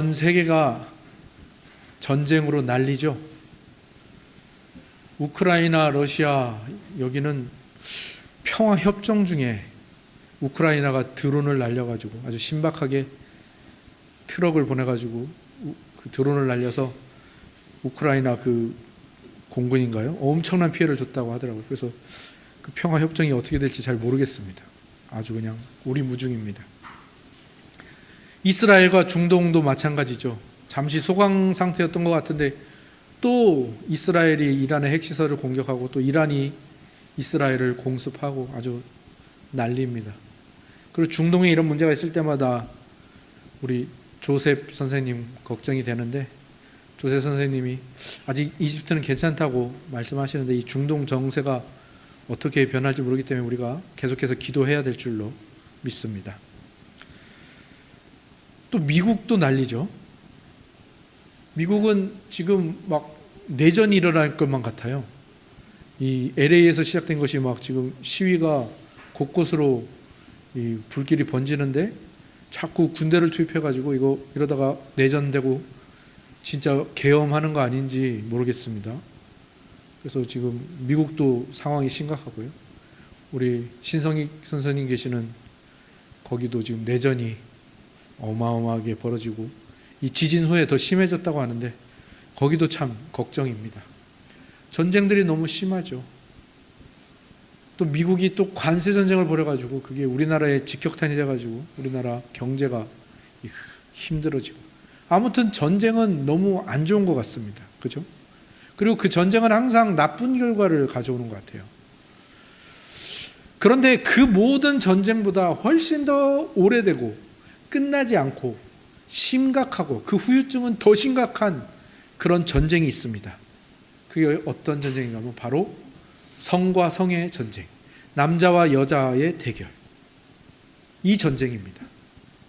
전 세계가 전쟁으로 난리죠. 우크라이나, 러시아, 여기는 평화협정 중에 우크라이나가 드론을 날려가지고 아주 신박하게 트럭을 보내가지고 그 드론을 날려서 우크라이나 그 공군인가요? 엄청난 피해를 줬다고 하더라고요. 그래서 그 평화협정이 어떻게 될지 잘 모르겠습니다. 아주 그냥 오리무중입니다. 이스라엘과 중동도 마찬가지죠. 잠시 소강 상태였던 것 같은데 또 이스라엘이 이란의 핵시설을 공격하고 또 이란이 이스라엘을 공습하고 아주 난리입니다. 그리고 중동에 이런 문제가 있을 때마다 우리 조셉 선생님 걱정이 되는데, 조셉 선생님이 아직 이집트는 괜찮다고 말씀하시는데 이 중동 정세가 어떻게 변할지 모르기 때문에 우리가 계속해서 기도해야 될 줄로 믿습니다. 또 미국도 난리죠. 미국은 지금 막 내전이 일어날 것만 같아요. 이 LA에서 시작된 것이 막 지금 시위가 곳곳으로 이 불길이 번지는데 자꾸 군대를 투입해가지고 이러다가 내전되고 진짜 계엄하는 거 아닌지 모르겠습니다. 그래서 지금 미국도 상황이 심각하고요. 우리 신성익 선생님 계시는 거기도 지금 내전이 어마어마하게 벌어지고 이 지진 후에 더 심해졌다고 하는데 거기도 참 걱정입니다. 전쟁들이 너무 심하죠. 또 미국이 또 관세 전쟁을 벌여가지고 그게 우리나라에 직격탄이 돼가지고 우리나라 경제가 힘들어지고, 아무튼 전쟁은 너무 안 좋은 것 같습니다. 그죠? 그리고 그 전쟁은 항상 나쁜 결과를 가져오는 것 같아요. 그런데 그 모든 전쟁보다 훨씬 더 오래되고 끝나지 않고 심각하고 그 후유증은 더 심각한 그런 전쟁이 있습니다. 그게 어떤 전쟁인가 하면 바로 성과 성의 전쟁, 남자와 여자의 대결, 이 전쟁입니다.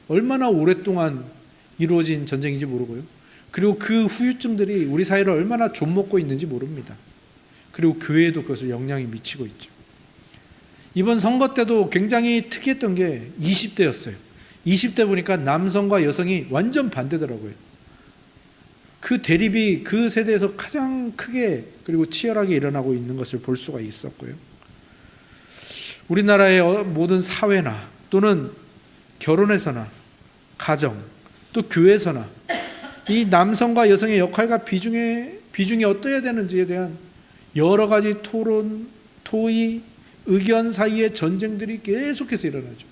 얼마나 오랫동안 이루어진 전쟁인지 모르고요. 그리고 그 후유증들이 우리 사회를 얼마나 좀먹고 있는지 모릅니다. 그리고 교회에도 그것을 영향이 미치고 있죠. 이번 선거 때도 굉장히 특이했던 게 20대였어요. 20대 보니까 남성과 여성이 완전 반대더라고요. 그 대립이 그 세대에서 가장 크게 그리고 치열하게 일어나고 있는 것을 볼 수가 있었고요. 우리나라의 모든 사회나 또는 결혼에서나 가정 또 교회에서나 이 남성과 여성의 역할과 비중이 어떠해야 되는지에 대한 여러 가지 토론, 토의, 의견 사이의 전쟁들이 계속해서 일어나죠.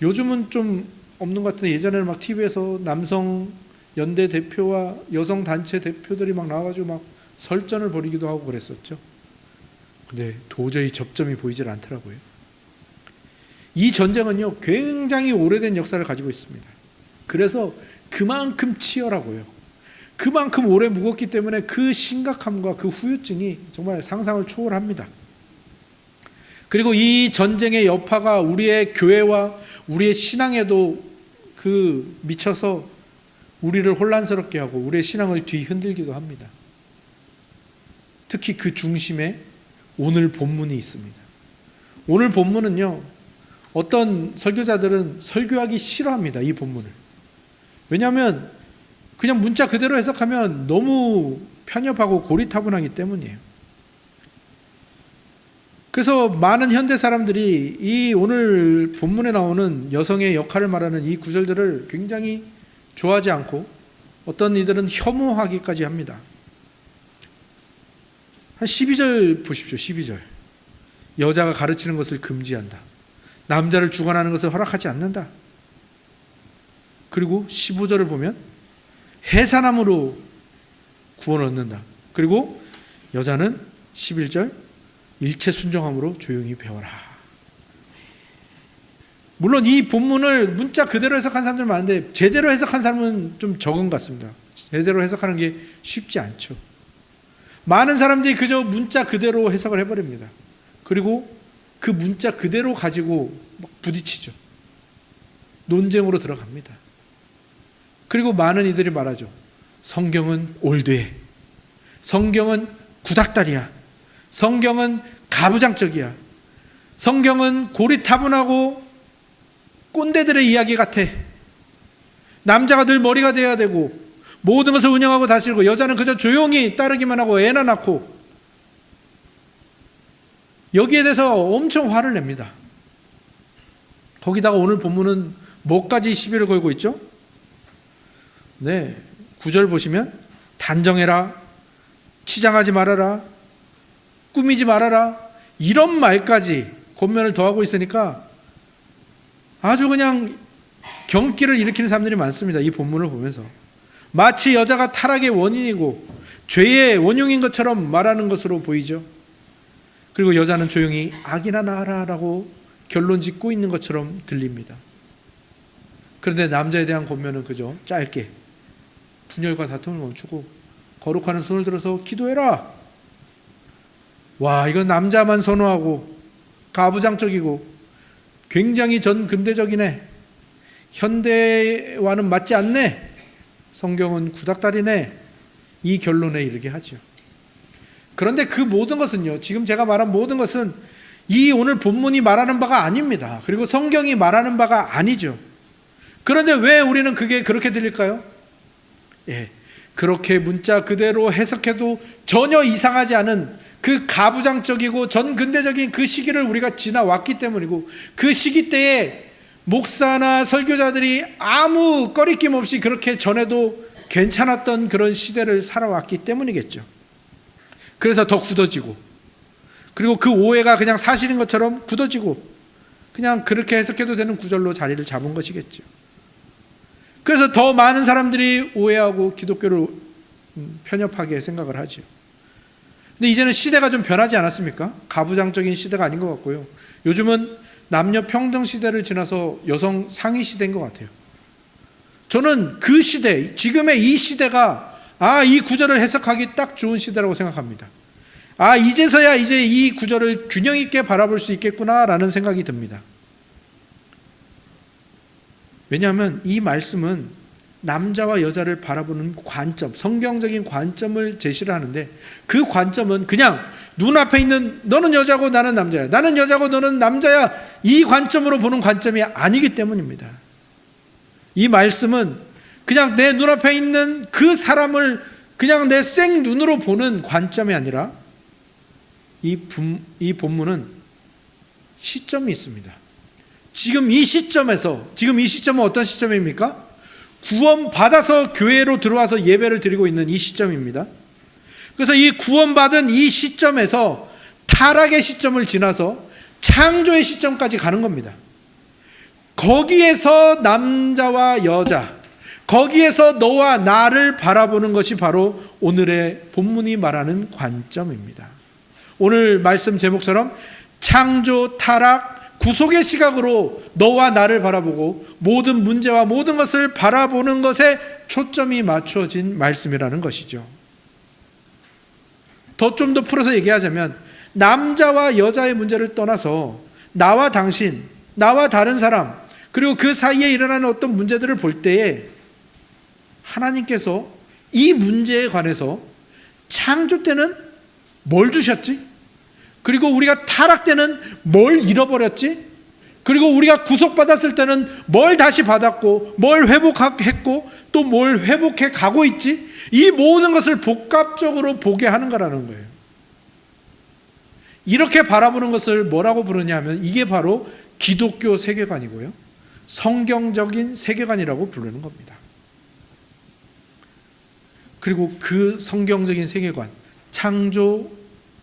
요즘은 좀 없는 것 같은데 예전에는 막 TV에서 남성 연대 대표와 여성 단체 대표들이 막 나와가지고 막 설전을 벌이기도 하고 그랬었죠. 근데 도저히 접점이 보이질 않더라고요. 이 전쟁은요 굉장히 오래된 역사를 가지고 있습니다. 그래서 그만큼 치열하고요, 그만큼 오래 묵었기 때문에 그 심각함과 그 후유증이 정말 상상을 초월합니다. 그리고 이 전쟁의 여파가 우리의 교회와 우리의 신앙에도 미쳐서 우리를 혼란스럽게 하고 우리의 신앙을 뒤흔들기도 합니다. 특히 그 중심에 오늘 본문이 있습니다. 오늘 본문은요, 어떤 설교자들은 설교하기 싫어합니다. 이 본문을. 왜냐하면 그냥 문자 그대로 해석하면 너무 편협하고 고리타분하기 때문이에요. 그래서 많은 현대 사람들이 이 오늘 본문에 나오는 여성의 역할을 말하는 이 구절들을 굉장히 좋아하지 않고 어떤 이들은 혐오하기까지 합니다. 한 12절 보십시오. 12절. 여자가 가르치는 것을 금지한다. 남자를 주관하는 것을 허락하지 않는다. 그리고 15절을 보면 해산함으로 구원 얻는다. 그리고 여자는 11절 일체 순종함으로 조용히 배워라. 물론 이 본문을 문자 그대로 해석한 사람들 많은데 제대로 해석한 사람은 좀 적은 것 같습니다. 제대로 해석하는 게 쉽지 않죠. 많은 사람들이 그저 문자 그대로 해석을 해버립니다. 그리고 그 문자 그대로 가지고 막 부딪히죠. 논쟁으로 들어갑니다. 그리고 많은 이들이 말하죠. 성경은 올드해. 성경은 구닥다리야. 성경은 가부장적이야. 성경은 고리타분하고 꼰대들의 이야기 같아. 남자가 늘 머리가 돼야 되고 모든 것을 운영하고 다스리고 여자는 그저 조용히 따르기만 하고 애나 낳고, 여기에 대해서 엄청 화를 냅니다. 거기다가 오늘 본문은 뭐까지 시비를 걸고 있죠? 네, 9절 보시면 단정해라, 치장하지 말아라, 꾸미지 말아라, 이런 말까지 권면을 더하고 있으니까 아주 그냥 경기를 일으키는 사람들이 많습니다. 이 본문을 보면서 마치 여자가 타락의 원인이고 죄의 원흉인 것처럼 말하는 것으로 보이죠. 그리고 여자는 조용히 악이나 낳아라라고 결론 짓고 있는 것처럼 들립니다. 그런데 남자에 대한 권면은 그저 짧게 분열과 다툼을 멈추고 거룩하는 손을 들어서 기도해라. 와, 이건 남자만 선호하고 가부장적이고 굉장히 전근대적이네, 현대와는 맞지 않네, 성경은 구닥다리네, 이 결론에 이르게 하죠. 그런데 그 모든 것은요, 지금 제가 말한 모든 것은 이 오늘 본문이 말하는 바가 아닙니다. 그리고 성경이 말하는 바가 아니죠. 그런데 왜 우리는 그게 그렇게 들릴까요? 예, 그렇게 문자 그대로 해석해도 전혀 이상하지 않은 그 가부장적이고 전근대적인 그 시기를 우리가 지나왔기 때문이고, 그 시기 때에 목사나 설교자들이 아무 꺼리낌 없이 그렇게 전해도 괜찮았던 그런 시대를 살아왔기 때문이겠죠. 그래서 더 굳어지고, 그리고 그 오해가 그냥 사실인 것처럼 굳어지고 그냥 그렇게 해석해도 되는 구절로 자리를 잡은 것이겠죠. 그래서 더 많은 사람들이 오해하고 기독교를 편협하게 생각을 하죠. 근데 이제는 시대가 좀 변하지 않았습니까? 가부장적인 시대가 아닌 것 같고요, 요즘은 남녀 평등 시대를 지나서 여성 상위 시대인 것 같아요. 저는 그 시대, 지금의 이 시대가 이 구절을 해석하기 딱 좋은 시대라고 생각합니다. 이제서야 이제 이 구절을 균형 있게 바라볼 수 있겠구나라는 생각이 듭니다. 왜냐하면 이 말씀은 남자와 여자를 바라보는 관점, 성경적인 관점을 제시를 하는데, 그 관점은 그냥 눈앞에 있는 너는 여자고 나는 남자야, 나는 여자고 너는 남자야, 이 관점으로 보는 관점이 아니기 때문입니다. 이 말씀은 그냥 내 눈앞에 있는 그 사람을 그냥 내 생 눈으로 보는 관점이 아니라 이 본문은 시점이 있습니다. 지금 이 시점은 어떤 시점입니까? 구원받아서 교회로 들어와서 예배를 드리고 있는 이 시점입니다. 그래서 이 구원받은 이 시점에서 타락의 시점을 지나서 창조의 시점까지 가는 겁니다. 거기에서 남자와 여자, 거기에서 너와 나를 바라보는 것이 바로 오늘의 본문이 말하는 관점입니다. 오늘 말씀 제목처럼 창조, 타락, 구속의 시각으로 너와 나를 바라보고 모든 문제와 모든 것을 바라보는 것에 초점이 맞춰진 말씀이라는 것이죠. 좀 더 풀어서 얘기하자면, 남자와 여자의 문제를 떠나서 나와 당신, 나와 다른 사람, 그리고 그 사이에 일어나는 어떤 문제들을 볼 때에 하나님께서 이 문제에 관해서 창조 때는 뭘 주셨지? 그리고 우리가 타락 때는 뭘 잃어버렸지? 그리고 우리가 구속받았을 때는 뭘 다시 받았고 뭘 회복했고 또 뭘 회복해 가고 있지? 이 모든 것을 복합적으로 보게 하는 거라는 거예요. 이렇게 바라보는 것을 뭐라고 부르냐면, 이게 바로 기독교 세계관이고요, 성경적인 세계관이라고 부르는 겁니다. 그리고 그 성경적인 세계관, 창조,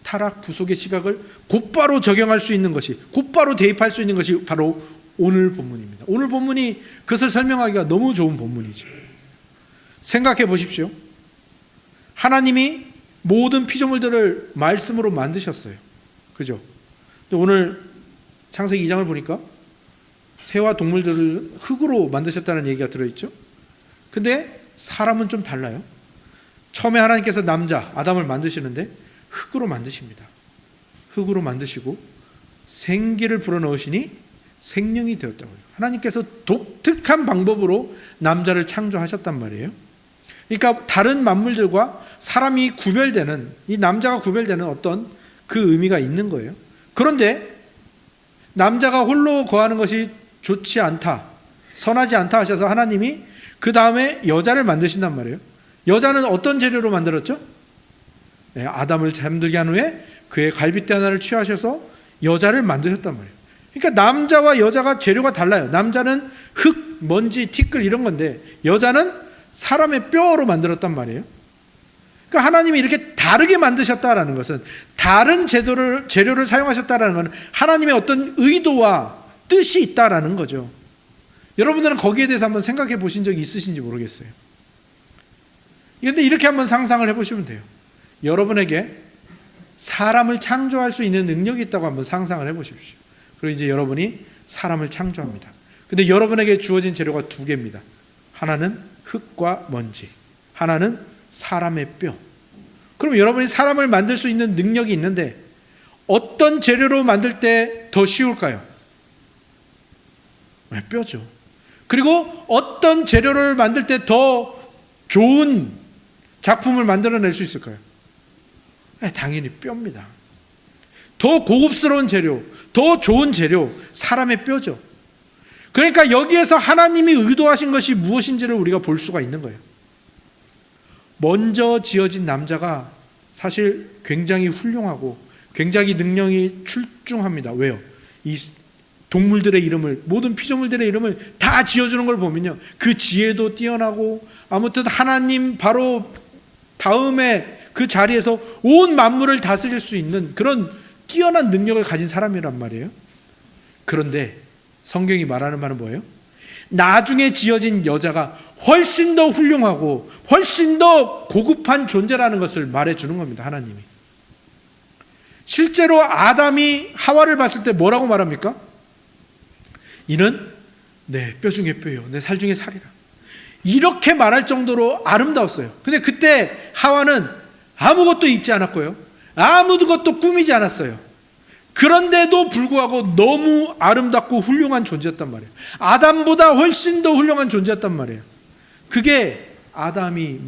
타락, 구속의 시각을 곧바로 적용할 수 있는 것이, 곧바로 대입할 수 있는 것이 바로 오늘 본문입니다. 오늘 본문이 그것을 설명하기가 너무 좋은 본문이죠. 생각해 보십시오. 하나님이 모든 피조물들을 말씀으로 만드셨어요. 그죠? 오늘 창세기 2장을 보니까 새와 동물들을 흙으로 만드셨다는 얘기가 들어있죠. 근데 사람은 좀 달라요. 처음에 하나님께서 남자 아담을 만드시는데 흙으로 만드십니다. 흙으로 만드시고 생기를 불어넣으시니 생명이 되었다고요. 하나님께서 독특한 방법으로 남자를 창조하셨단 말이에요. 그러니까 다른 만물들과 사람이 구별되는, 이 남자가 구별되는 어떤 그 의미가 있는 거예요. 그런데 남자가 홀로 거하는 것이 좋지 않다, 선하지 않다 하셔서 하나님이 그 다음에 여자를 만드신단 말이에요. 여자는 어떤 재료로 만들었죠? 네, 아담을 잠들게 한 후에 그의 갈빗대 하나를 취하셔서 여자를 만드셨단 말이에요. 그러니까 남자와 여자가 재료가 달라요. 남자는 흙, 먼지, 티끌 이런 건데 여자는 사람의 뼈로 만들었단 말이에요. 그러니까 하나님이 이렇게 다르게 만드셨다라는 것은, 다른 재료를 사용하셨다라는 것은 하나님의 어떤 의도와 뜻이 있다라는 거죠. 여러분들은 거기에 대해서 한번 생각해 보신 적이 있으신지 모르겠어요. 그런데 이렇게 한번 상상을 해보시면 돼요. 여러분에게 사람을 창조할 수 있는 능력이 있다고 한번 상상을 해보십시오. 그리고 이제 여러분이 사람을 창조합니다. 근데 여러분에게 주어진 재료가 두 개입니다. 하나는 흙과 먼지, 하나는 사람의 뼈. 그럼 여러분이 사람을 만들 수 있는 능력이 있는데 어떤 재료로 만들 때 더 쉬울까요? 뼈죠. 그리고 어떤 재료를 만들 때 더 좋은 작품을 만들어낼 수 있을까요? 당연히 뼈입니다. 더 고급스러운 재료, 더 좋은 재료, 사람의 뼈죠. 그러니까 여기에서 하나님이 의도하신 것이 무엇인지를 우리가 볼 수가 있는 거예요. 먼저 지어진 남자가 사실 굉장히 훌륭하고 굉장히 능력이 출중합니다. 왜요? 이 동물들의 이름을, 모든 피조물들의 이름을 다 지어주는 걸 보면요, 그 지혜도 뛰어나고, 아무튼 하나님 바로 다음에 그 자리에서 온 만물을 다스릴 수 있는 그런 뛰어난 능력을 가진 사람이란 말이에요. 그런데 성경이 말하는 말은 뭐예요? 나중에 지어진 여자가 훨씬 더 훌륭하고 훨씬 더 고급한 존재라는 것을 말해주는 겁니다. 하나님이. 실제로 아담이 하와를 봤을 때 뭐라고 말합니까? 이는 내 뼈 중에 뼈요, 내 살 중에 살이라. 이렇게 말할 정도로 아름다웠어요. 근데 그때 하와는 아무것도 입지 않았고요, 아무것도 꾸미지 않았어요. 그런데도 불구하고 너무 아름답고 훌륭한 존재였단 말이에요. 아담보다 훨씬 더 훌륭한 존재였단 말이에요. 그게 아담이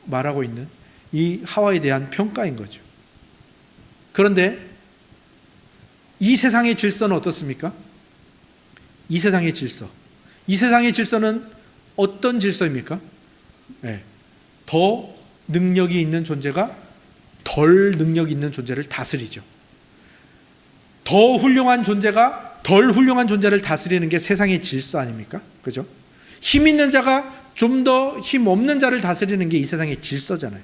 말하고 있는 이 하와에 대한 평가인 거죠. 그런데 이 세상의 질서는 어떻습니까? 이 세상의 질서. 이 세상의 질서는 어떤 질서입니까? 네. 더 능력이 있는 존재가 덜 능력 있는 존재를 다스리죠. 더 훌륭한 존재가 덜 훌륭한 존재를 다스리는 게 세상의 질서 아닙니까? 그죠? 힘 있는 자가 좀 더 힘 없는 자를 다스리는 게 이 세상의 질서잖아요.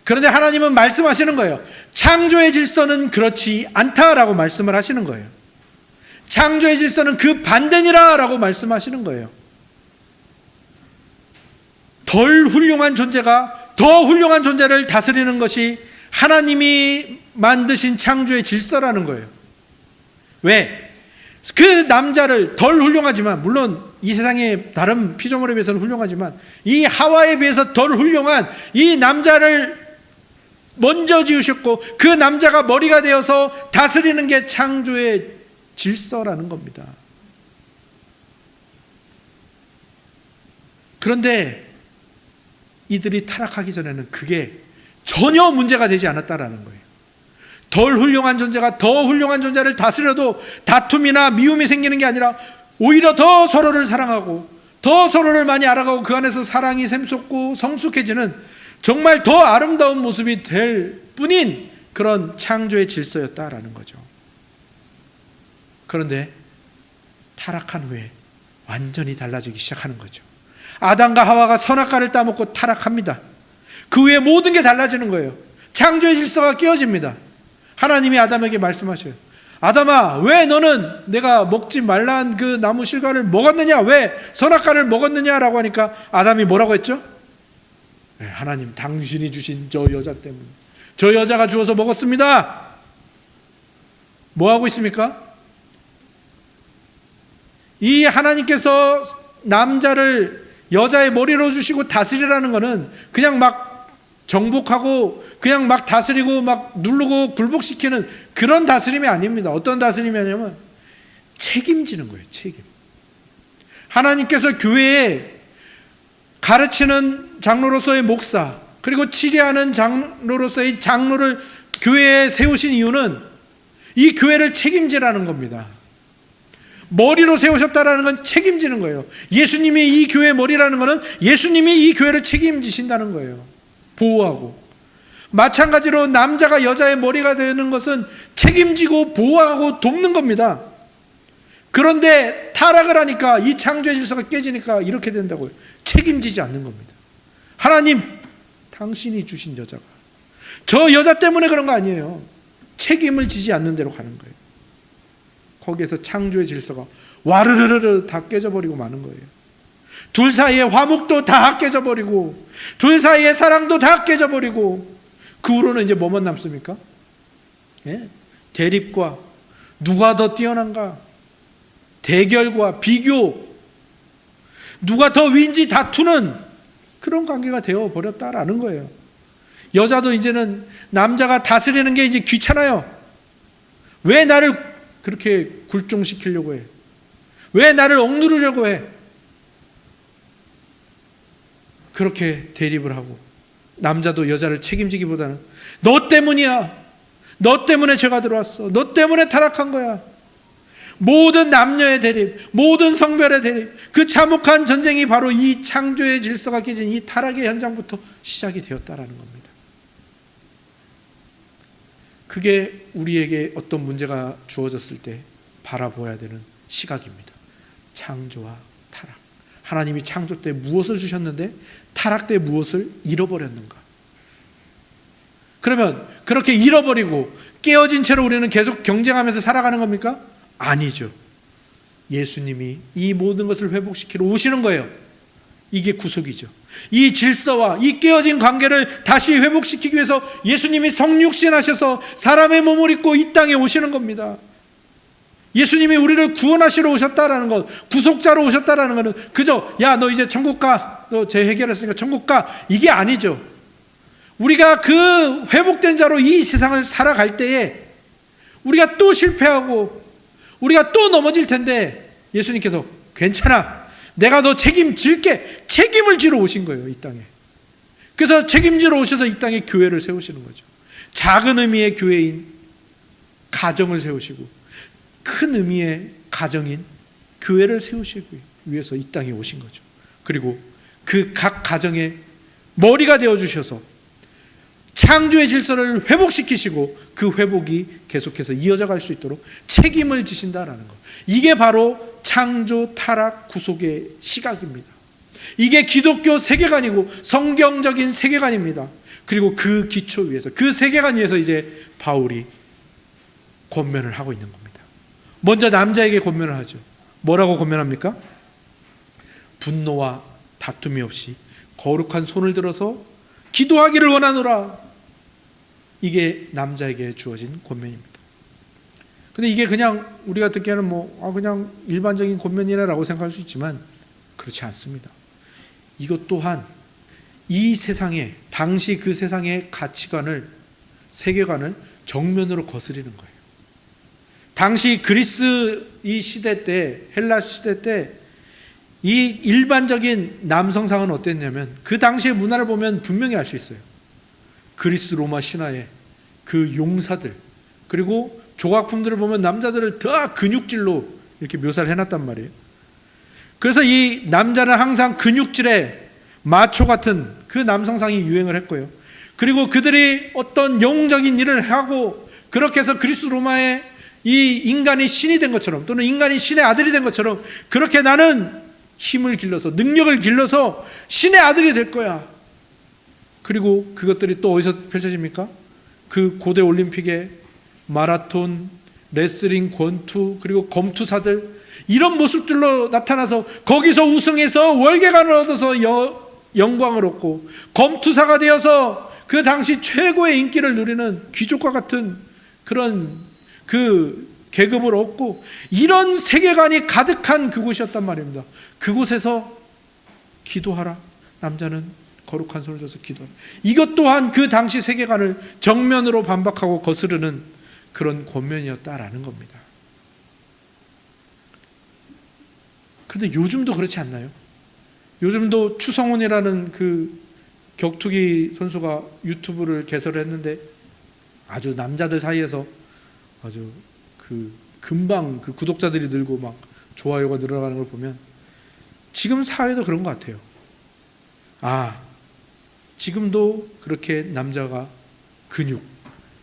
그런데 하나님은 말씀하시는 거예요. 창조의 질서는 그렇지 않다라고 말씀을 하시는 거예요. 창조의 질서는 그 반대니라 라고 말씀하시는 거예요. 덜 훌륭한 존재가 더 훌륭한 존재를 다스리는 것이 하나님이 만드신 창조의 질서라는 거예요. 왜? 그 남자를 덜 훌륭하지만, 물론 이 세상의 다른 피조물에 비해서는 훌륭하지만 이 하와에 비해서 덜 훌륭한 이 남자를 먼저 지으셨고, 그 남자가 머리가 되어서 다스리는 게 창조의 질서라는 겁니다. 그런데 이들이 타락하기 전에는 그게 전혀 문제가 되지 않았다라는 거예요. 덜 훌륭한 존재가 더 훌륭한 존재를 다스려도 다툼이나 미움이 생기는 게 아니라 오히려 더 서로를 사랑하고 더 서로를 많이 알아가고 그 안에서 사랑이 샘솟고 성숙해지는 정말 더 아름다운 모습이 될 뿐인 그런 창조의 질서였다라는 거죠. 그런데 타락한 후에 완전히 달라지기 시작하는 거죠. 아담과 하와가 선악과를 따먹고 타락합니다. 그 후에 모든 게 달라지는 거예요. 창조의 질서가 깨어집니다. 하나님이 아담에게 말씀하셔요. 아담아, 왜 너는 내가 먹지 말란 그 나무 실과를 먹었느냐? 왜 선악과를 먹었느냐라고 하니까 아담이 뭐라고 했죠? 네, 하나님, 당신이 주신 저 여자 때문에, 저 여자가 주어서 먹었습니다. 뭐 하고 있습니까? 이 하나님께서 남자를 여자의 머리로 주시고 다스리라는 것은 그냥 막 정복하고 그냥 막 다스리고 막 누르고 굴복시키는 그런 다스림이 아닙니다. 어떤 다스림이냐면 책임지는 거예요. 책임. 하나님께서 교회에 가르치는 장로로서의 목사, 그리고 치리하는 장로로서의 장로를 교회에 세우신 이유는 이 교회를 책임지라는 겁니다. 머리로 세우셨다라는 건 책임지는 거예요. 예수님이 이 교회의 머리라는 것은 예수님이 이 교회를 책임지신다는 거예요. 보호하고. 마찬가지로 남자가 여자의 머리가 되는 것은 책임지고 보호하고 돕는 겁니다. 그런데 타락을 하니까, 이 창조의 질서가 깨지니까 이렇게 된다고요. 책임지지 않는 겁니다. 하나님, 당신이 주신 여자가, 저 여자 때문에 그런 거 아니에요. 책임을 지지 않는 대로 가는 거예요. 거기에서 창조의 질서가 와르르르 다 깨져버리고 마는 거예요. 둘 사이의 화목도 다 깨져버리고, 둘 사이의 사랑도 다 깨져버리고, 그 후로는 이제 뭐만 남습니까? 예? 대립과 누가 더 뛰어난가, 대결과 비교, 누가 더 위인지 다투는 그런 관계가 되어버렸다라는 거예요. 여자도 이제는 남자가 다스리는 게 이제 귀찮아요. 왜 나를 그렇게 굴종시키려고 해? 왜 나를 억누르려고 해? 그렇게 대립을 하고, 남자도 여자를 책임지기보다는 너 때문이야, 너 때문에 죄가 들어왔어, 너 때문에 타락한 거야. 모든 남녀의 대립, 모든 성별의 대립, 그 참혹한 전쟁이 바로 이 창조의 질서가 깨진 이 타락의 현장부터 시작이 되었다라는 겁니다. 그게 우리에게 어떤 문제가 주어졌을 때 바라보아야 되는 시각입니다. 창조와 타락. 하나님이 창조 때 무엇을 주셨는데 타락 때 무엇을 잃어버렸는가? 그러면 그렇게 잃어버리고 깨어진 채로 우리는 계속 경쟁하면서 살아가는 겁니까? 아니죠. 예수님이 이 모든 것을 회복시키러 오시는 거예요. 이게 구속이죠. 이 질서와 이 깨어진 관계를 다시 회복시키기 위해서 예수님이 성육신하셔서 사람의 몸을 입고 이 땅에 오시는 겁니다. 예수님이 우리를 구원하시러 오셨다라는 것, 구속자로 오셨다라는 것은 그저 야 너 이제 천국 가, 너 죄 해결했으니까 천국 가, 이게 아니죠. 우리가 그 회복된 자로 이 세상을 살아갈 때에 우리가 또 실패하고 우리가 또 넘어질 텐데 예수님께서 괜찮아, 내가 너 책임질게, 책임을 지러 오신 거예요, 이 땅에. 그래서 책임지러 오셔서 이 땅에 교회를 세우시는 거죠. 작은 의미의 교회인 가정을 세우시고 큰 의미의 가정인 교회를 세우시기 위해서 이 땅에 오신 거죠. 그리고 그 각 가정의 머리가 되어주셔서 창조의 질서를 회복시키시고 그 회복이 계속해서 이어져 갈 수 있도록 책임을 지신다라는 것. 이게 바로 창조, 타락, 구속의 시각입니다. 이게 기독교 세계관이고 성경적인 세계관입니다. 그리고 그 기초 위에서, 그 세계관 위에서 이제 바울이 권면을 하고 있는 겁니다. 먼저 남자에게 권면을 하죠. 뭐라고 권면합니까? 분노와 다툼이 없이 거룩한 손을 들어서 기도하기를 원하노라. 이게 남자에게 주어진 권면입니다. 근데 이게 그냥 우리가 듣기에는 그냥 일반적인 권면이라고 생각할 수 있지만 그렇지 않습니다. 이것 또한 이 세상에, 당시 그 세상의 가치관을, 세계관을 정면으로 거스리는 거예요. 당시 그리스 이 시대 때, 헬라 시대 때 이 일반적인 남성상은 어땠냐면 그 당시의 문화를 보면 분명히 알 수 있어요. 그리스 로마 신화의 그 용사들, 그리고 조각품들을 보면 남자들을 다 근육질로 이렇게 묘사를 해놨단 말이에요. 그래서 이 남자는 항상 근육질의 마초 같은 그 남성상이 유행을 했고요. 그리고 그들이 어떤 영웅적인 일을 하고 그렇게 해서 그리스 로마의 이 인간이 신이 된 것처럼, 또는 인간이 신의 아들이 된 것처럼, 그렇게 나는 힘을 길러서, 능력을 길러서 신의 아들이 될 거야. 그리고 그것들이 또 어디서 펼쳐집니까? 그 고대 올림픽의 마라톤, 레슬링, 권투, 그리고 검투사들, 이런 모습들로 나타나서 거기서 우승해서 월계관을 얻어서 영광을 얻고 검투사가 되어서 그 당시 최고의 인기를 누리는 귀족과 같은 그런 그 계급을 얻고, 이런 세계관이 가득한 그곳이었단 말입니다. 그곳에서 기도하라. 남자는 거룩한 손을 줘서 기도하라. 이것 또한 그 당시 세계관을 정면으로 반박하고 거스르는 그런 권면이었다라는 겁니다. 그런데 요즘도 그렇지 않나요? 요즘도 추성훈이라는 그 격투기 선수가 유튜브를 개설을 했는데 아주 남자들 사이에서 아주 금방 그 구독자들이 늘고 막 좋아요가 늘어나는 걸 보면 지금 사회도 그런 것 같아요. 지금도 그렇게 남자가 근육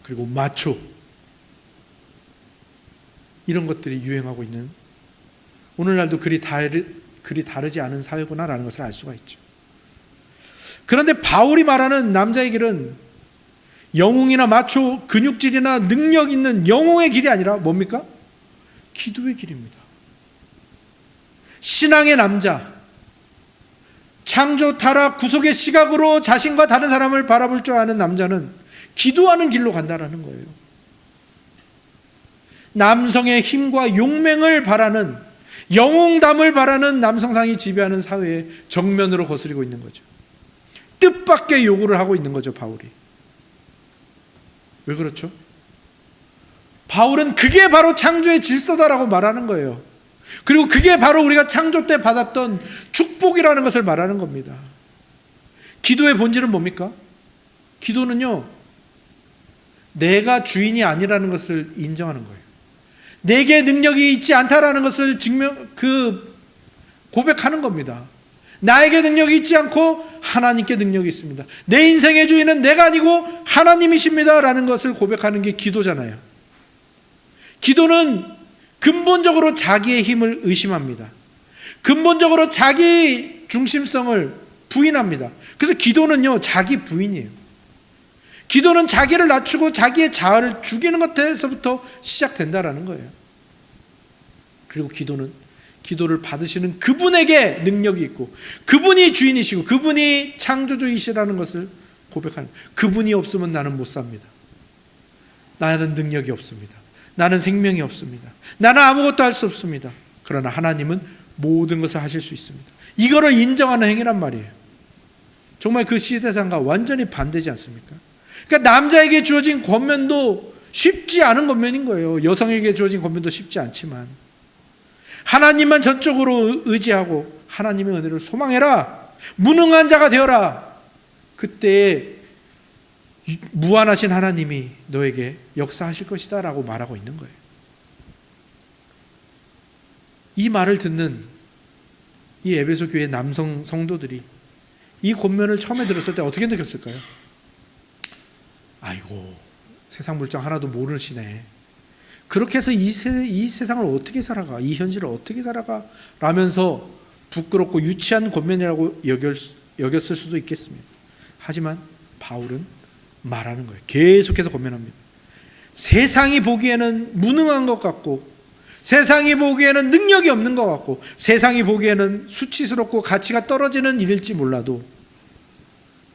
그리고 마초 이런 것들이 유행하고 있는, 오늘날도 그리 다르지 않은 사회구나라는 것을 알 수가 있죠. 그런데 바울이 말하는 남자의 길은 영웅이나 마초, 근육질이나 능력 있는 영웅의 길이 아니라 뭡니까? 기도의 길입니다. 신앙의 남자, 창조, 타락, 구속의 시각으로 자신과 다른 사람을 바라볼 줄 아는 남자는 기도하는 길로 간다라는 거예요. 남성의 힘과 용맹을 바라는, 영웅담을 바라는 남성상이 지배하는 사회의 정면으로 거스리고 있는 거죠. 뜻밖의 요구를 하고 있는 거죠, 바울이. 왜 그렇죠? 바울은 그게 바로 창조의 질서다라고 말하는 거예요. 그리고 그게 바로 우리가 창조 때 받았던 축복이라는 것을 말하는 겁니다. 기도의 본질은 뭡니까? 기도는요, 내가 주인이 아니라는 것을 인정하는 거예요. 내게 능력이 있지 않다라는 것을 고백하는 겁니다. 나에게 능력이 있지 않고 하나님께 능력이 있습니다. 내 인생의 주인은 내가 아니고 하나님이십니다 라는 것을 고백하는 게 기도잖아요. 기도는 근본적으로 자기의 힘을 의심합니다. 근본적으로 자기 중심성을 부인합니다. 그래서 기도는요, 자기 부인이에요. 기도는 자기를 낮추고 자기의 자아를 죽이는 것에서부터 시작된다라는 거예요. 그리고 기도는 기도를 받으시는 그분에게 능력이 있고, 그분이 주인이시고 그분이 창조주이시라는 것을 고백하는, 그분이 없으면 나는 못 삽니다. 나는 능력이 없습니다. 나는 생명이 없습니다. 나는 아무것도 할 수 없습니다. 그러나 하나님은 모든 것을 하실 수 있습니다. 이거를 인정하는 행위란 말이에요. 정말 그 시대상과 완전히 반대지 않습니까? 그러니까 남자에게 주어진 권면도 쉽지 않은 권면인 거예요. 여성에게 주어진 권면도 쉽지 않지만 하나님만 전적으로 의지하고 하나님의 은혜를 소망해라. 무능한 자가 되어라. 그때 무한하신 하나님이 너에게 역사하실 것이다 라고 말하고 있는 거예요. 이 말을 듣는 이 에베소 교회 남성 성도들이 이 권면을 처음에 들었을 때 어떻게 느꼈을까요? 아이고, 세상 물정 하나도 모르시네. 그렇게 해서 이 세상을 어떻게 살아가, 이 현실을 어떻게 살아가 라면서 부끄럽고 유치한 권면이라고 여겼을 수도 있겠습니다. 하지만 바울은 말하는 거예요. 계속해서 권면합니다. 세상이 보기에는 무능한 것 같고, 세상이 보기에는 능력이 없는 것 같고, 세상이 보기에는 수치스럽고 가치가 떨어지는 일일지 몰라도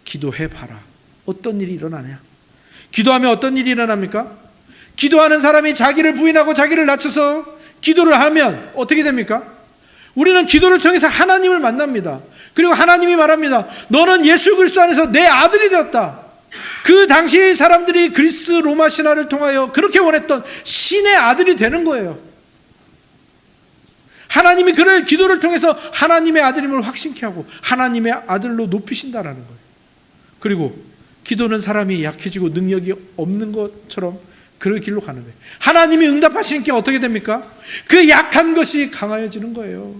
기도해봐라. 어떤 일이 일어나냐? 기도하면 어떤 일이 일어납니까? 기도하는 사람이 자기를 부인하고 자기를 낮춰서 기도를 하면 어떻게 됩니까? 우리는 기도를 통해서 하나님을 만납니다. 그리고 하나님이 말합니다. 너는 예수 그리스도 안에서 내 아들이 되었다. 그 당시 사람들이 그리스 로마 신화를 통하여 그렇게 원했던 신의 아들이 되는 거예요. 하나님이 그를 기도를 통해서 하나님의 아들임을 확신케 하고 하나님의 아들로 높이신다라는 거예요. 그리고 기도는 사람이 약해지고 능력이 없는 것처럼 그 길로 가는데 하나님이 응답하시는 게 어떻게 됩니까? 그 약한 것이 강하여지는 거예요.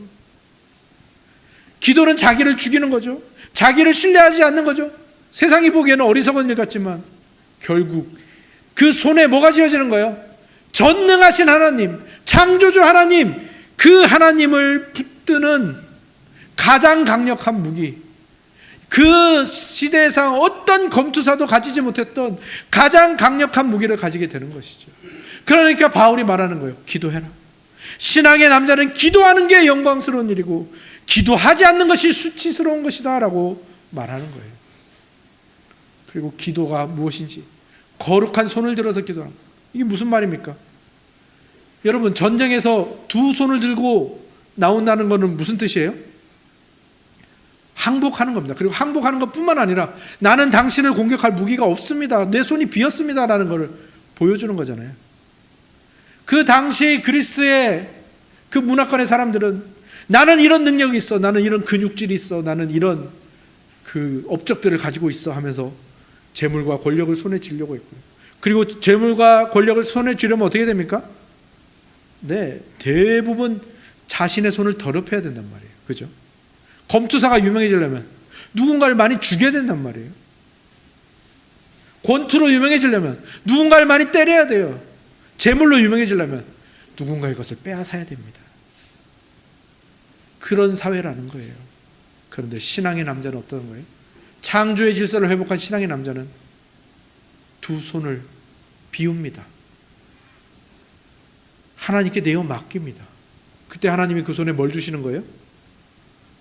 기도는 자기를 죽이는 거죠. 자기를 신뢰하지 않는 거죠. 세상이 보기에는 어리석은 일 같지만 결국 그 손에 뭐가 쥐어지는 거예요? 전능하신 하나님, 창조주 하나님, 그 하나님을 붙드는 가장 강력한 무기, 그 시대상 어떤 검투사도 가지지 못했던 가장 강력한 무기를 가지게 되는 것이죠. 그러니까 바울이 말하는 거예요. 기도해라. 신앙의 남자는 기도하는 게 영광스러운 일이고 기도하지 않는 것이 수치스러운 것이다 라고 말하는 거예요. 그리고 기도가 무엇인지, 거룩한 손을 들어서 기도하는 거예요. 이게 무슨 말입니까? 여러분, 전쟁에서 두 손을 들고 나온다는 것은 무슨 뜻이에요? 항복하는 겁니다. 그리고 항복하는 것뿐만 아니라 나는 당신을 공격할 무기가 없습니다. 내 손이 비었습니다 라는 것을 보여주는 거잖아요. 그 당시 그리스의 그 문화권의 사람들은 나는 이런 능력이 있어, 나는 이런 근육질이 있어, 나는 이런 그 업적들을 가지고 있어 하면서 재물과 권력을 손에 쥐려고 했고요. 그리고 재물과 권력을 손에 쥐려면 어떻게 됩니까? 네, 대부분 자신의 손을 더럽혀야 된단 말이에요. 그죠? 검투사가 유명해지려면 누군가를 많이 죽여야 된단 말이에요. 권투로 유명해지려면 누군가를 많이 때려야 돼요. 재물로 유명해지려면 누군가의 것을 빼앗아야 됩니다. 그런 사회라는 거예요. 그런데 신앙의 남자는 어떤 거예요? 창조의 질서를 회복한 신앙의 남자는 두 손을 비웁니다. 하나님께 내어 맡깁니다. 그때 하나님이 그 손에 뭘 주시는 거예요?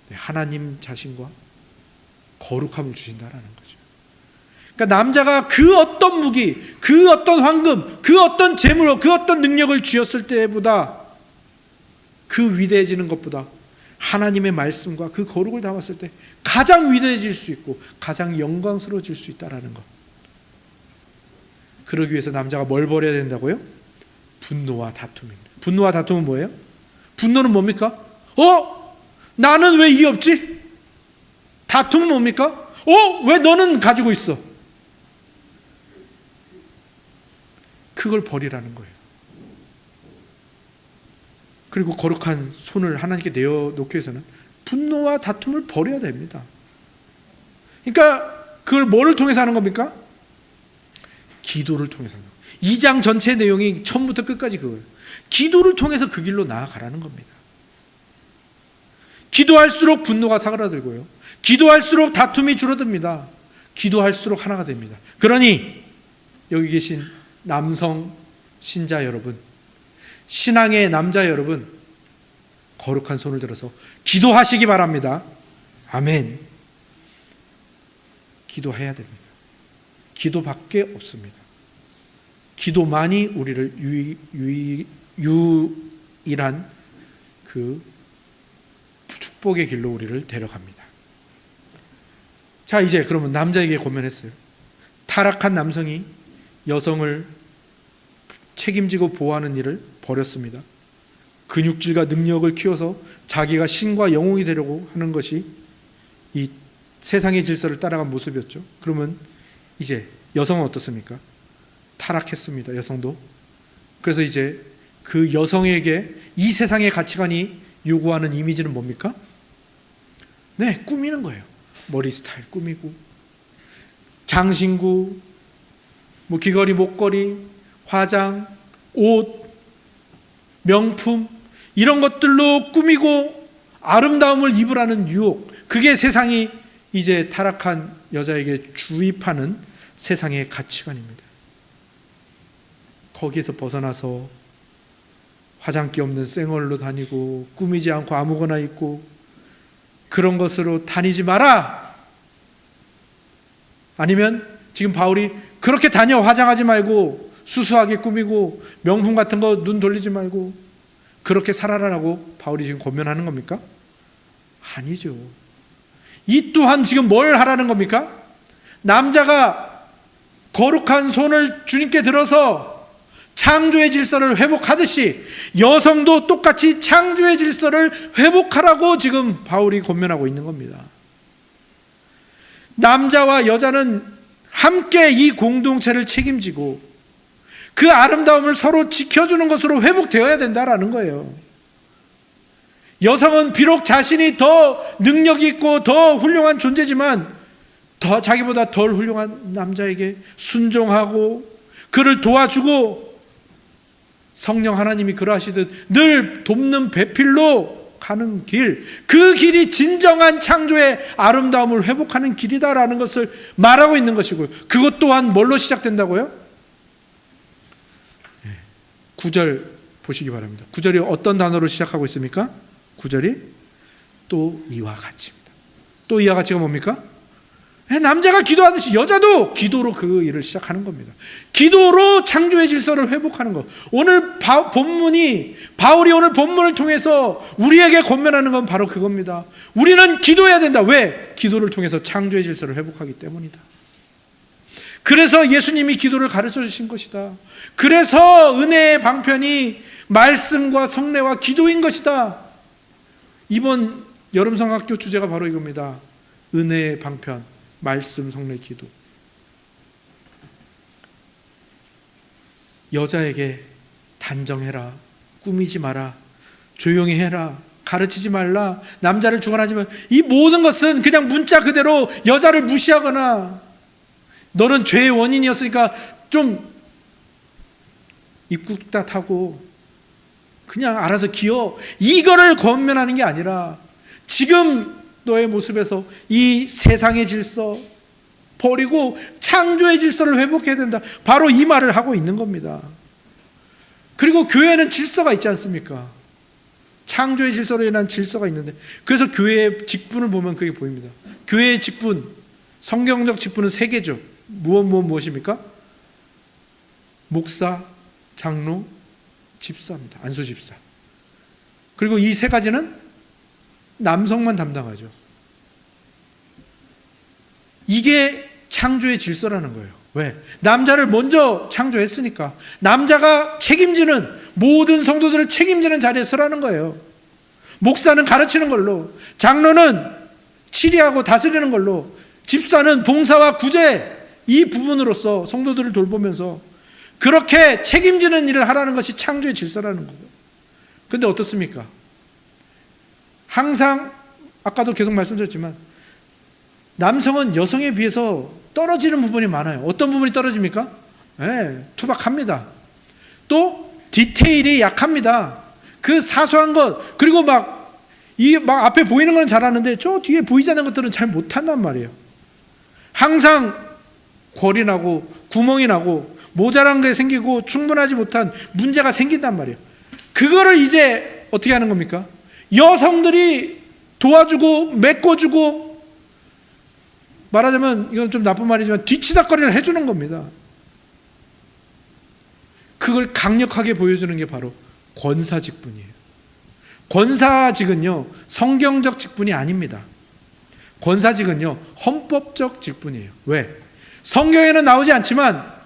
네, 하나님 자신과 거룩함을 주신다라는 거죠. 그러니까 남자가 그 어떤 무기, 그 어떤 황금, 그 어떤 재물, 그 어떤 능력을 쥐었을 때보다, 그 위대해지는 것보다 하나님의 말씀과 그 거룩을 담았을 때 가장 위대해질 수 있고 가장 영광스러워질 수 있다라는 것. 그러기 위해서 남자가 뭘 버려야 된다고요? 분노와 다툼입니다. 분노와 다툼은 뭐예요? 분노는 뭡니까? 나는 왜 이 없지? 다툼은 뭡니까? 왜 너는 가지고 있어? 그걸 버리라는 거예요. 그리고 거룩한 손을 하나님께 내어놓기 위해서는 분노와 다툼을 버려야 됩니다. 그러니까 그걸 뭐를 통해서 하는 겁니까? 기도를 통해서 하는 겁니다. 2장 전체 내용이 처음부터 끝까지 그거예요. 기도를 통해서 그 길로 나아가라는 겁니다. 기도할수록 분노가 사그라들고요. 기도할수록 다툼이 줄어듭니다. 기도할수록 하나가 됩니다. 그러니 여기 계신 남성 신자 여러분, 신앙의 남자 여러분, 거룩한 손을 들어서 기도하시기 바랍니다. 아멘. 기도해야 됩니다. 기도밖에 없습니다. 기도만이 우리를 유일한 그 축복의 길로 우리를 데려갑니다. 자, 이제 그러면 남자에게 권면했어요. 타락한 남성이 여성을 책임지고 보호하는 일을 버렸습니다. 근육질과 능력을 키워서 자기가 신과 영웅이 되려고 하는 것이 이 세상의 질서를 따라간 모습이었죠. 그러면 이제 여성은 어떻습니까? 타락했습니다. 여성도. 그래서 이제 그 여성에게 이 세상의 가치관이 요구하는 이미지는 뭡니까? 네, 꾸미는 거예요. 머리 스타일 꾸미고, 장신구, 귀걸이, 목걸이, 화장, 옷, 명품, 이런 것들로 꾸미고 아름다움을 입으라는 유혹, 그게 세상이 이제 타락한 여자에게 주입하는 세상의 가치관입니다. 거기에서 벗어나서 화장기 없는 생얼로 다니고 꾸미지 않고 아무거나 입고 그런 것으로 다니지 마라. 아니면 지금 바울이 그렇게 다녀, 화장하지 말고 수수하게 꾸미고 명품 같은 거 눈 돌리지 말고 그렇게 살아라라고 바울이 지금 권면하는 겁니까? 아니죠. 이 또한 지금 뭘 하라는 겁니까? 남자가 거룩한 손을 주님께 들어서 창조의 질서를 회복하듯이 여성도 똑같이 창조의 질서를 회복하라고 지금 바울이 권면하고 있는 겁니다. 남자와 여자는 함께 이 공동체를 책임지고 그 아름다움을 서로 지켜주는 것으로 회복되어야 된다라는 거예요. 여성은 비록 자신이 더 능력이 있고 더 훌륭한 존재지만 더 자기보다 덜 훌륭한 남자에게 순종하고 그를 도와주고 성령 하나님이 그러하시듯 늘 돕는 배필로 가는 길, 그 길이 진정한 창조의 아름다움을 회복하는 길이다라는 것을 말하고 있는 것이고요. 그것 또한 뭘로 시작된다고요? 9절 보시기 바랍니다. 9절이 어떤 단어로 시작하고 있습니까? 9절이 또 이와 같이입니다. 또 이와 같이가 뭡니까? 남자가 기도하듯이 여자도 기도로 그 일을 시작하는 겁니다. 기도로 창조의 질서를 회복하는 것. 오늘 바울이 오늘 본문을 통해서 우리에게 권면하는 건 바로 그겁니다. 우리는 기도해야 된다. 왜? 기도를 통해서 창조의 질서를 회복하기 때문이다. 그래서 예수님이 기도를 가르쳐 주신 것이다. 그래서 은혜의 방편이 말씀과 성례와 기도인 것이다. 이번 여름성학교 주제가 바로 이겁니다. 은혜의 방편, 말씀, 성례, 기도. 여자에게 단정해라, 꾸미지 마라, 조용히 해라, 가르치지 말라, 남자를 주관하지 마. 이 모든 것은 그냥 문자 그대로 여자를 무시하거나 너는 죄의 원인이었으니까 좀 입국다하고 그냥 알아서 기어, 이거를 권면하는 게 아니라 지금 너의 모습에서 이 세상의 질서 버리고 창조의 질서를 회복해야 된다, 바로 이 말을 하고 있는 겁니다. 그리고 교회는 질서가 있지 않습니까? 창조의 질서로 인한 질서가 있는데, 그래서 교회의 직분을 보면 그게 보입니다. 교회의 직분, 성경적 직분은 세 개죠. 무엇입니까? 목사, 장로, 집사입니다. 안수 집사. 그리고 이 세 가지는 남성만 담당하죠. 이게 창조의 질서라는 거예요. 왜? 남자를 먼저 창조했으니까 남자가 책임지는, 모든 성도들을 책임지는 자리에 서라는 거예요. 목사는 가르치는 걸로, 장로는 치리하고 다스리는 걸로, 집사는 봉사와 구제, 이 부분으로서 성도들을 돌보면서 그렇게 책임지는 일을 하라는 것이 창조의 질서라는 거예요. 근데 어떻습니까? 항상 아까도 계속 말씀드렸지만 남성은 여성에 비해서 떨어지는 부분이 많아요. 어떤 부분이 떨어집니까? 투박합니다. 또 디테일이 약합니다. 그 사소한 것, 그리고 막 앞에 보이는 건 잘하는데 저 뒤에 보이지 않는 것들은 잘 못한단 말이에요. 항상 골이 나고 구멍이 나고 모자란 게 생기고 충분하지 못한 문제가 생긴단 말이에요. 그거를 이제 어떻게 하는 겁니까? 여성들이 도와주고 메꿔주고, 말하자면 이건 좀 나쁜 말이지만 뒤치다거리를 해주는 겁니다. 그걸 강력하게 보여주는 게 바로 권사 직분이에요. 권사직은요, 성경적 직분이 아닙니다. 권사직은요, 헌법적 직분이에요. 왜? 성경에는 나오지 않지만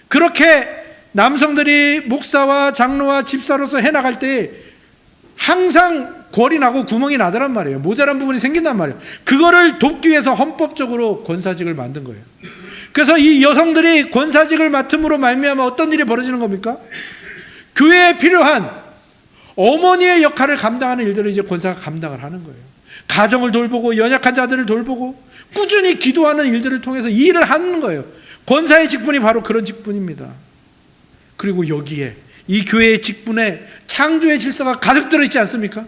그렇게 남성들이 목사와 장로와 집사로서 해나갈 때 항상 골이 나고 구멍이 나더란 말이에요. 모자란 부분이 생긴단 말이에요. 그거를 돕기 위해서 헌법적으로 권사직을 만든 거예요. 그래서 이 여성들이 권사직을 맡음으로 말미암아 어떤 일이 벌어지는 겁니까? 교회에 필요한 어머니의 역할을 감당하는 일들을 이제 권사가 감당을 하는 거예요. 가정을 돌보고 연약한 자들을 돌보고 꾸준히 기도하는 일들을 통해서 이 일을 하는 거예요. 권사의 직분이 바로 그런 직분입니다. 그리고 여기에 이 교회의 직분에 창조의 질서가 가득 들어있지 않습니까?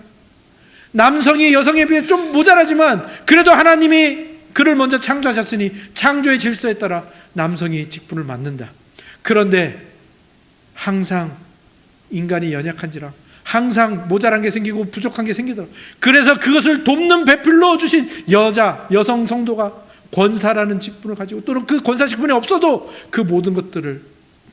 남성이 여성에 비해 좀 모자라지만 그래도 하나님이 그를 먼저 창조하셨으니 창조의 질서에 따라 남성이 직분을 맡는다. 그런데 항상 인간이 연약한지라 항상 모자란 게 생기고 부족한 게 생기더라. 그래서 그것을 돕는 배필로 주신 여성 성도가 권사라는 직분을 가지고, 또는 그 권사 직분이 없어도 그 모든 것들을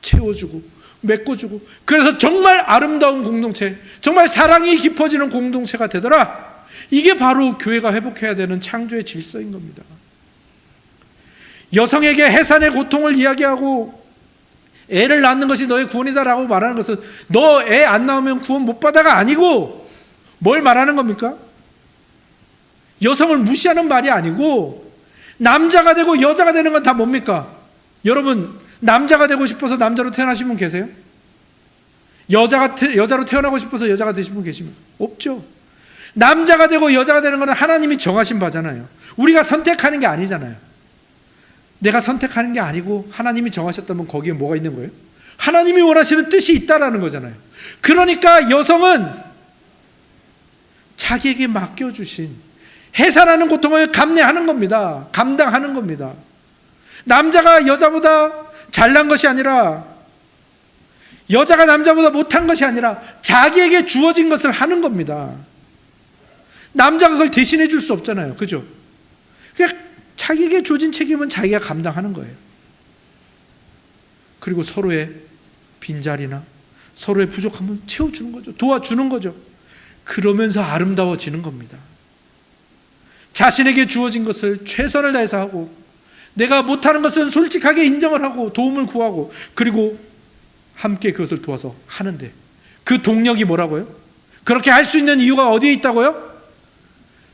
채워주고 메꿔주고, 그래서 정말 아름다운 공동체, 정말 사랑이 깊어지는 공동체가 되더라. 이게 바로 교회가 회복해야 되는 창조의 질서인 겁니다. 여성에게 해산의 고통을 이야기하고 애를 낳는 것이 너의 구원이다라고 말하는 것은 너 애 안 낳으면 구원 못 받아가 아니고, 뭘 말하는 겁니까? 여성을 무시하는 말이 아니고, 남자가 되고 여자가 되는 건 다 뭡니까? 여러분, 남자가 되고 싶어서 남자로 태어나신 분 계세요? 여자로 태어나고 싶어서 여자가 되신 분 계십니까? 없죠. 남자가 되고 여자가 되는 것은 하나님이 정하신 바잖아요. 우리가 선택하는 게 아니잖아요. 내가 선택하는 게 아니고 하나님이 정하셨다면 거기에 뭐가 있는 거예요? 하나님이 원하시는 뜻이 있다라는 거잖아요. 그러니까 여성은 자기에게 맡겨주신 해산하는 고통을 감내하는 겁니다. 감당하는 겁니다. 남자가 여자보다 잘난 것이 아니라, 여자가 남자보다 못한 것이 아니라 자기에게 주어진 것을 하는 겁니다. 남자가 그걸 대신해 줄 수 없잖아요. 그죠? 그러니까 자기에게 주어진 책임은 자기가 감당하는 거예요. 그리고 서로의 빈자리나 서로의 부족함은 채워주는 거죠. 도와주는 거죠. 그러면서 아름다워지는 겁니다. 자신에게 주어진 것을 최선을 다해서 하고, 내가 못하는 것은 솔직하게 인정을 하고 도움을 구하고, 그리고 함께 그것을 도와서 하는데, 그 동력이 뭐라고요? 그렇게 할 수 있는 이유가 어디에 있다고요?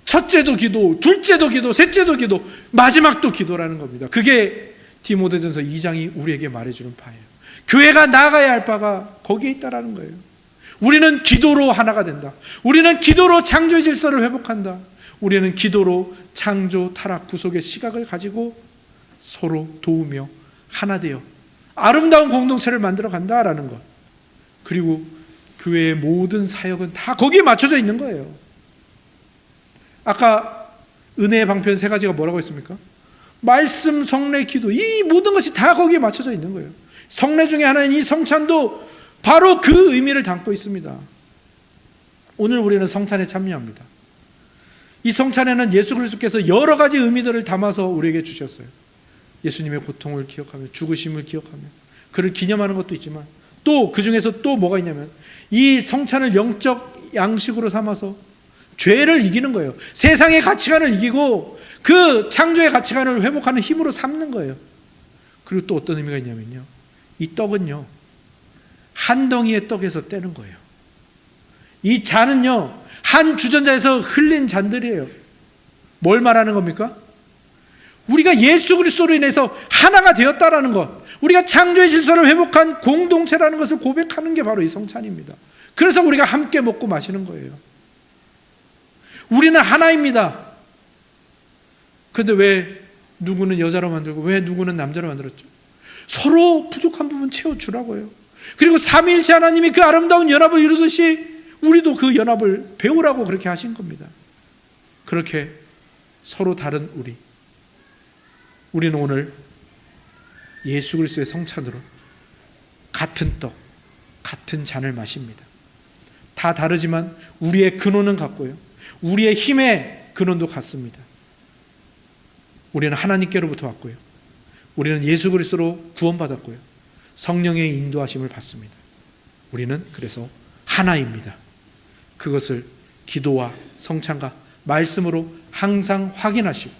첫째도 기도, 둘째도 기도, 셋째도 기도, 마지막도 기도라는 겁니다. 그게 디모데전서 2장이 우리에게 말해주는 바예요. 교회가 나아가야 할 바가 거기에 있다라는 거예요. 우리는 기도로 하나가 된다. 우리는 기도로 창조의 질서를 회복한다. 우리는 기도로 창조, 타락, 구속의 시각을 가지고 서로 도우며 하나 되어 아름다운 공동체를 만들어 간다라는 것. 그리고 교회의 모든 사역은 다 거기에 맞춰져 있는 거예요. 아까 은혜의 방편 세 가지가 뭐라고 했습니까? 말씀, 성례, 기도, 이 모든 것이 다 거기에 맞춰져 있는 거예요. 성례 중에 하나인 이 성찬도 바로 그 의미를 담고 있습니다. 오늘 우리는 성찬에 참여합니다. 이 성찬에는 예수 그리스도께서 여러 가지 의미들을 담아서 우리에게 주셨어요. 예수님의 고통을 기억하며 죽으심을 기억하며 그를 기념하는 것도 있지만 또 그 중에서 또 뭐가 있냐면 이 성찬을 영적 양식으로 삼아서 죄를 이기는 거예요. 세상의 가치관을 이기고 그 창조의 가치관을 회복하는 힘으로 삼는 거예요. 그리고 또 어떤 의미가 있냐면요, 이 떡은요 한 덩이의 떡에서 떼는 거예요. 이 잔은요 한 주전자에서 흘린 잔들이에요. 뭘 말하는 겁니까? 우리가 예수 그리스도로 인해서 하나가 되었다라는 것, 우리가 창조의 질서를 회복한 공동체라는 것을 고백하는 게 바로 이 성찬입니다. 그래서 우리가 함께 먹고 마시는 거예요. 우리는 하나입니다. 그런데 왜 누구는 여자로 만들고 왜 누구는 남자로 만들었죠? 서로 부족한 부분 채워주라고요. 그리고 삼위일체 하나님이 그 아름다운 연합을 이루듯이 우리도 그 연합을 배우라고 그렇게 하신 겁니다. 그렇게 서로 다른 우리는 오늘 예수 그리스도의 성찬으로 같은 떡, 같은 잔을 마십니다. 다 다르지만 우리의 근원은 같고요. 우리의 힘의 근원도 같습니다. 우리는 하나님께로부터 왔고요. 우리는 예수 그리스도로 구원받았고요. 성령의 인도하심을 받습니다. 우리는 그래서 하나입니다. 그것을 기도와 성찬과 말씀으로 항상 확인하시고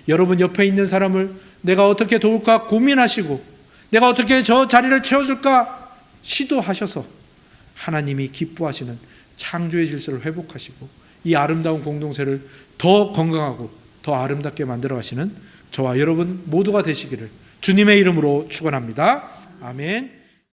여러분 옆에 있는 사람을 내가 어떻게 도울까 고민하시고 내가 어떻게 저 자리를 채워줄까 시도하셔서 하나님이 기뻐하시는 창조의 질서를 회복하시고 이 아름다운 공동체를 더 건강하고 더 아름답게 만들어 가시는 저와 여러분 모두가 되시기를 주님의 이름으로 축원합니다. 아멘.